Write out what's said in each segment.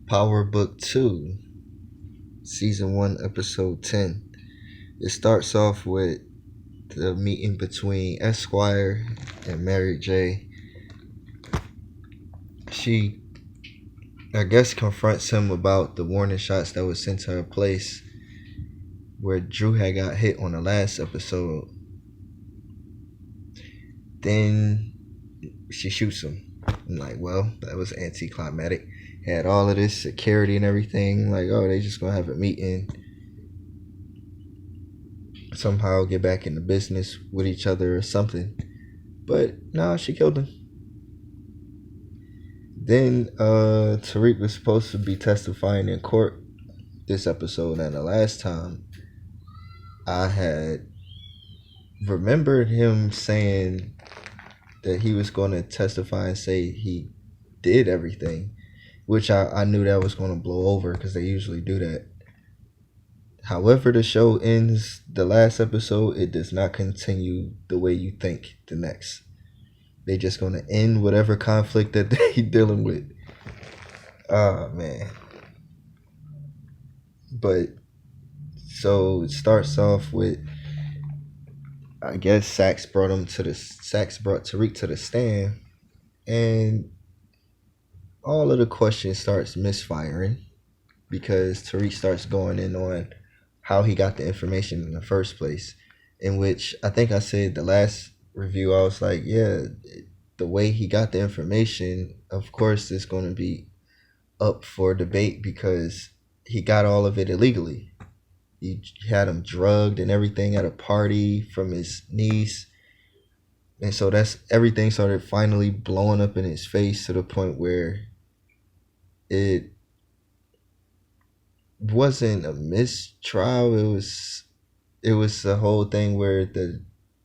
Power Book 2, Season 1, Episode 10. It starts off with the meeting between Esquire and Mary J. She, I guess, confronts him about the warning shots that was sent to her place where Drew had got hit on the last episode. Then she shoots him. I'm like, well, that was anticlimactic. Had all of this security and everything. Like, oh, they just gonna have a meeting. Somehow get back into business with each other or something. But no, she killed him. Then Tariq was supposed to be testifying in court this episode, and the last time I had remembered him saying that he was going to testify and say he did everything, which I knew that was going to blow over because they usually do that. However, the show ends the last episode, it does not continue the way you think the next. They just going to end whatever conflict that they dealing with. Oh, man. But, so it starts off with, I guess Sax brought Tariq to the stand, and all of the questions starts misfiring because Tariq starts going in on how he got the information in the first place, in which I think I said the last review, I was like, yeah, the way he got the information, of course, is going to be up for debate because he got all of it illegally. He had him drugged and everything at a party from his niece. And so that's everything started finally blowing up in his face to the point where it wasn't a mistrial. It was the whole thing where the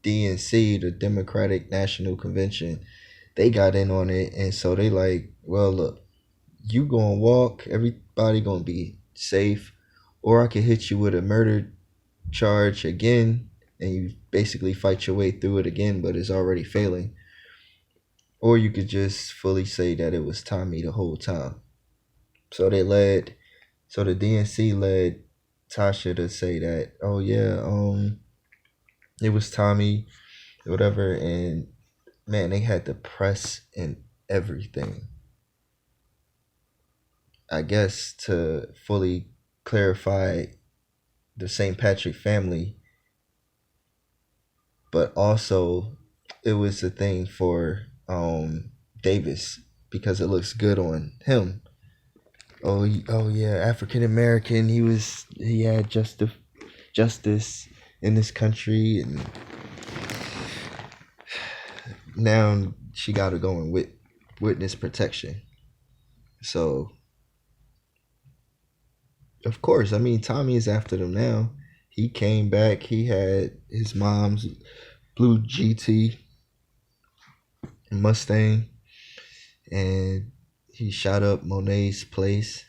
DNC, the Democratic National Convention, they got in on it, and so they like, well, look, you gonna walk, everybody gonna be safe, or I can hit you with a murder charge again, and you basically fight your way through it again, but it's already failing. Or you could just fully say that it was Tommy the whole time. So the DNC led Tasha to say that, oh yeah, it was Tommy, whatever, and man, they had the press and everything. I guess to fully clarify the St. Patrick family, but also it was a thing for Davis because it looks good on him. Oh yeah, African American. He had justice in this country, and now she got to go in with witness protection. So of course, I mean, Tommy is after them now. He came back. He had his mom's blue GT Mustang, and he shot up Monet's place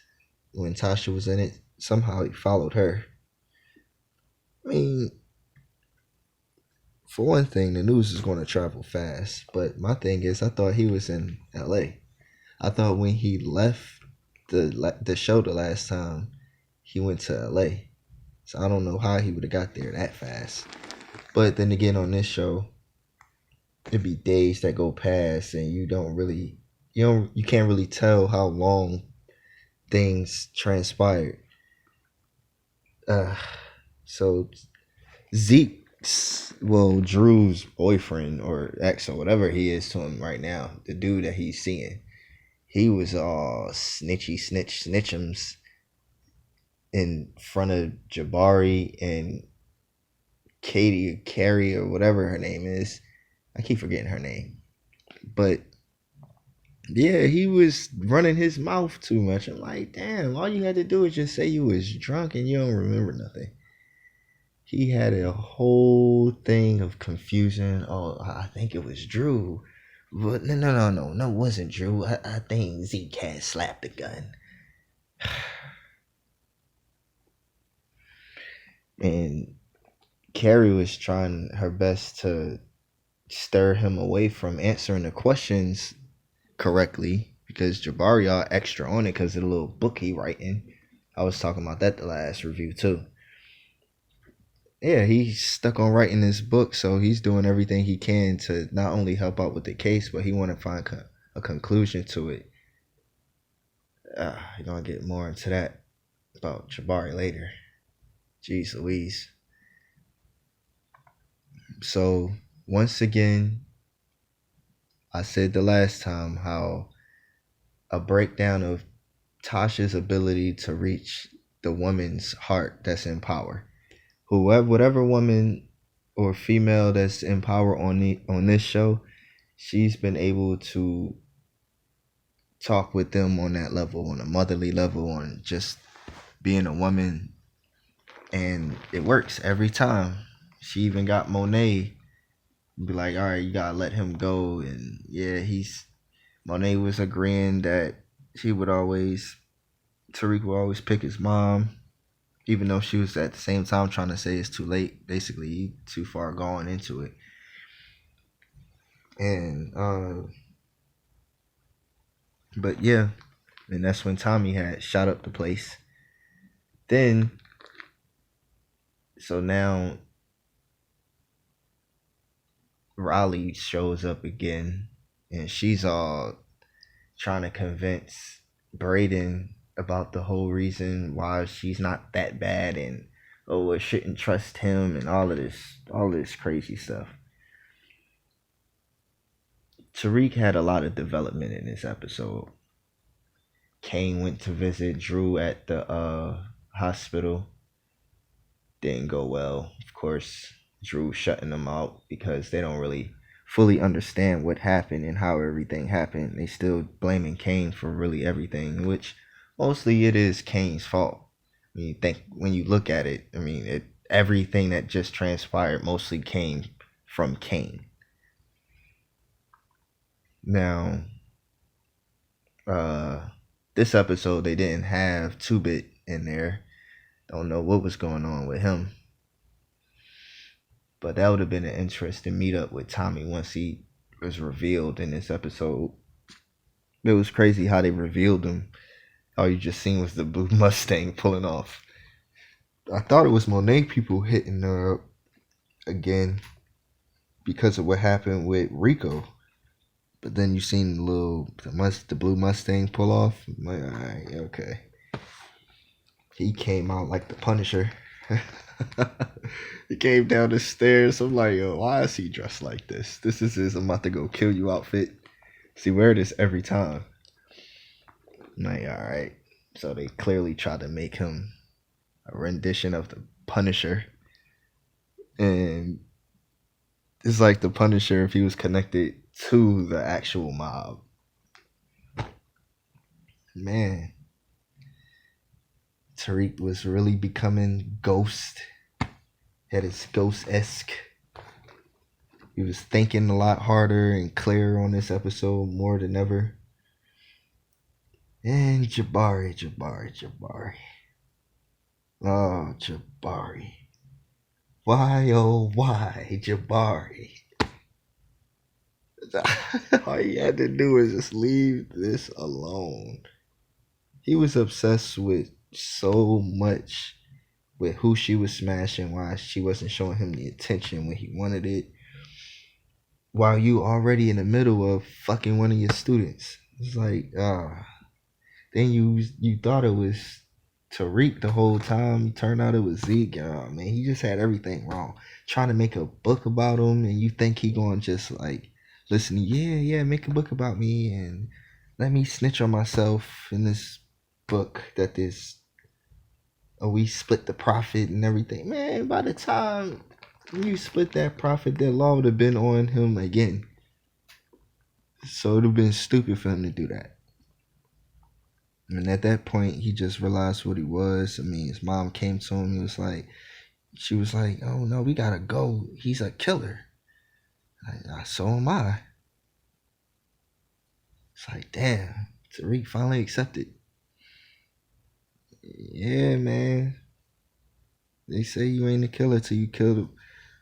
when Tasha was in it. Somehow he followed her. I mean, for one thing, the news is going to travel fast. But my thing is, I thought he was in LA. I thought when he left the show the last time, he went to LA. So I don't know how he would have got there that fast. But then again, on this show, it'd be days that go past, and you can't really tell how long things transpired. So Drew's boyfriend or ex or whatever he is to him right now, the dude that he's seeing, he was all snitchums in front of Jabari and Carrie or whatever her name is. I keep forgetting her name. But yeah, he was running his mouth too much. I'm like, damn, all you had to do is just say you was drunk and you don't remember nothing. He had a whole thing of confusion. Oh, I think it was Drew. But no, it wasn't Drew. I think Zeke had slapped the gun. And Carrie was trying her best to stir him away from answering the questions correctly because Jabari all extra on it because of the little book he writing. I was talking about that the last review too. Yeah, he's stuck on writing this book, so he's doing everything he can to not only help out with the case, but he want to find a conclusion to it. You're gonna get more into that about Jabari later. Jeez Louise. So once again, I said the last time how a breakdown of Tasha's ability to reach the woman's heart that's in power. Whatever woman or female that's in power on this show, she's been able to talk with them on that level, on a motherly level, on just being a woman, and it works every time. She even got Monet be like, all right, you gotta let him go, and yeah, Monet was agreeing that she would always Tariq would always pick his mom, even though she was at the same time trying to say it's too late. Basically, too far gone into it. And but yeah, and that's when Tommy had shot up the place. Then, so now Riley shows up again, and she's all trying to convince Braden about the whole reason why she's not that bad, and I shouldn't trust him, and all this crazy stuff. Tariq had a lot of development in this episode. Kane went to visit Drew at the hospital. Didn't go well. Of course, Drew shutting them out because they don't really fully understand what happened and how everything happened. They still blaming Kane for really everything, which mostly it is Kane's fault. I mean, when you look at it, I mean, everything that just transpired mostly came from Kane. Now, this episode they didn't have 2-Bit in there. Don't know what was going on with him. But that would have been an interesting meetup with Tommy once he was revealed in this episode. It was crazy how they revealed him. All you just seen was the blue Mustang pulling off. I thought it was Monet people hitting her up again because of what happened with Rico. But then you seen the blue Mustang pull off. I'm like, all right, okay. He came out like the Punisher. He came down the stairs. I'm like, yo, why is he dressed like this? This is his I'm about to go kill you outfit. See, wear this every time. I'm like, all right. So they clearly tried to make him a rendition of the Punisher. And it's like the Punisher if he was connected to the actual mob. Man. Tariq was really becoming Ghost. Had his Ghost-esque. He was thinking a lot harder and clearer on this episode more than ever. And Jabari. Oh, Jabari. Why, oh, why, Jabari? All he had to do was just leave this alone. He was obsessed with so much with who she was smashing, why she wasn't showing him the attention when he wanted it, while you already in the middle of fucking one of your students. It's like, then you thought it was Tariq the whole time. Turned out it was Zeke. Man, he just had everything wrong. Trying to make a book about him, and you think he gonna just like listen, yeah, make a book about me and let me snitch on myself in this book that we split the profit and everything. Man, by the time you split that profit, that law would have been on him again. So it would have been stupid for him to do that. And at that point, he just realized what he was. I mean, his mom came to him. She was like, oh no, we gotta go. He's a killer. So am I. It's like, damn, Tariq finally accepted. Yeah, man. They say you ain't a killer till you killed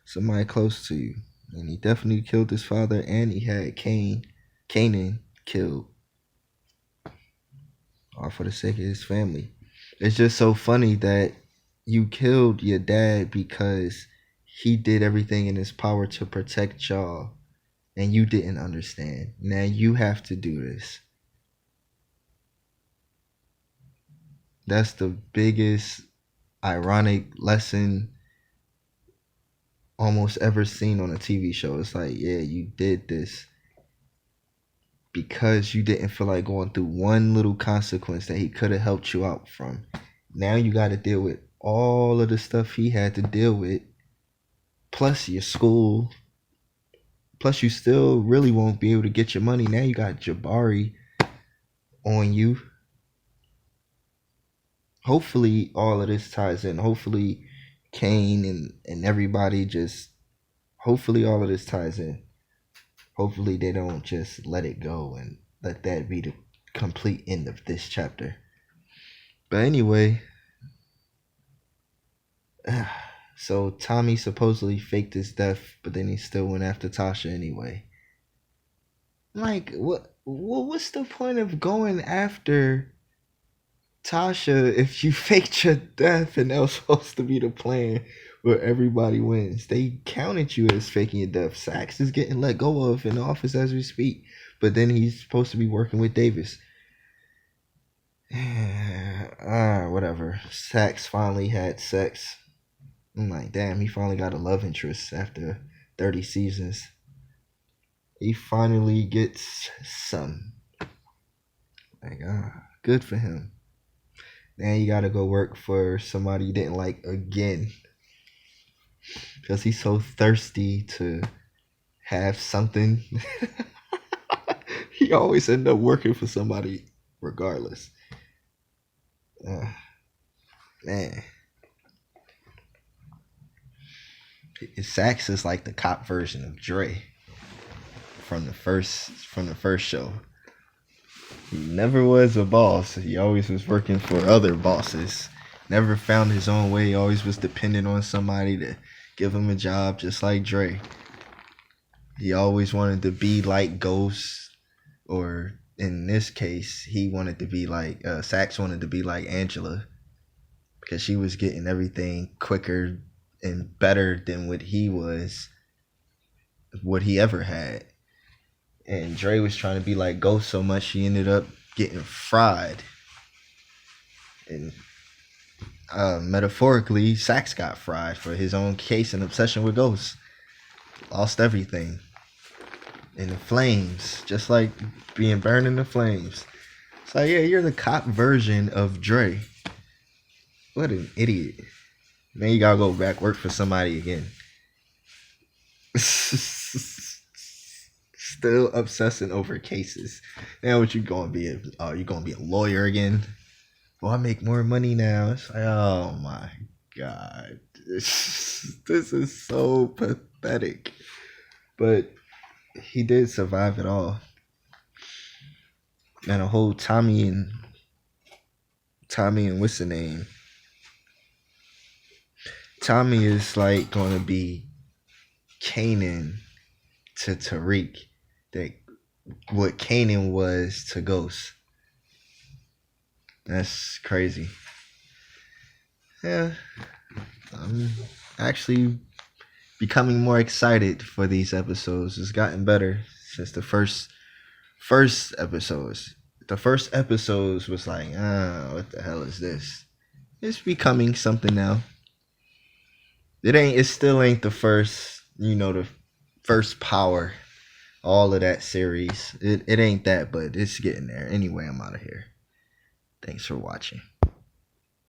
somebody close to you. And he definitely killed his father, and he had Kanan killed. all for the sake of his family. It's just so funny that you killed your dad because he did everything in his power to protect y'all and you didn't understand. Now you have to do this. That's the biggest ironic lesson almost ever seen on a TV show. It's like, yeah, you did this because you didn't feel like going through one little consequence that he could have helped you out from. Now you got to deal with all of the stuff he had to deal with, plus your school, plus you still really won't be able to get your money. Now you got Jabari on you. Hopefully all of this ties in. Hopefully Kane and everybody just, hopefully all of this ties in. Hopefully they don't just let it go and let that be the complete end of this chapter. But anyway, so Tommy supposedly faked his death, but then he still went after Tasha anyway. Like, what's the point of going after Tasha if you faked your death and that was supposed to be the plan where everybody wins? They counted you as faking your death. Saxe is getting let go of in the office as we speak, but then he's supposed to be working with Davis. Whatever. Saxe finally had sex. I'm like, damn, he finally got a love interest after 30 seasons. He finally gets some. Like, good for him. Now you gotta go work for somebody you didn't like again. Because he's so thirsty to have something. He always end up working for somebody regardless. Man. Saxe is like the cop version of Dre from the first show. He never was a boss. He always was working for other bosses. Never found his own way. He always was dependent on somebody to give him a job, just like Dre. He always wanted to be like Ghost, or in this case, he wanted to be like, Saxe wanted to be like Angela, because she was getting everything quicker and better than what he ever had. And Dre was trying to be like Ghost so much he ended up getting fried. And metaphorically, Saxe got fried for his own case and obsession with Ghost. Lost everything in the flames, just like being burned in the flames. So yeah, you're the cop version of Dre. What an idiot. Now you gotta go back work for somebody again. Still obsessing over cases. Now what you gonna be? You gonna be a lawyer again? Well, I make more money now. It's like, oh my god, this is so pathetic. But he did survive it all. And a whole Tommy and what's the name? Tommy is like gonna be Kanan to Tariq, that what Kanan was to Ghost. That's crazy. Yeah, I'm actually becoming more excited for these episodes. It's gotten better since the first episodes. The first episodes was like, what the hell is this? It's becoming something now. It still ain't the first, the first Power, all of that series. It ain't that, but it's getting there. Anyway, I'm out of here. Thanks for watching.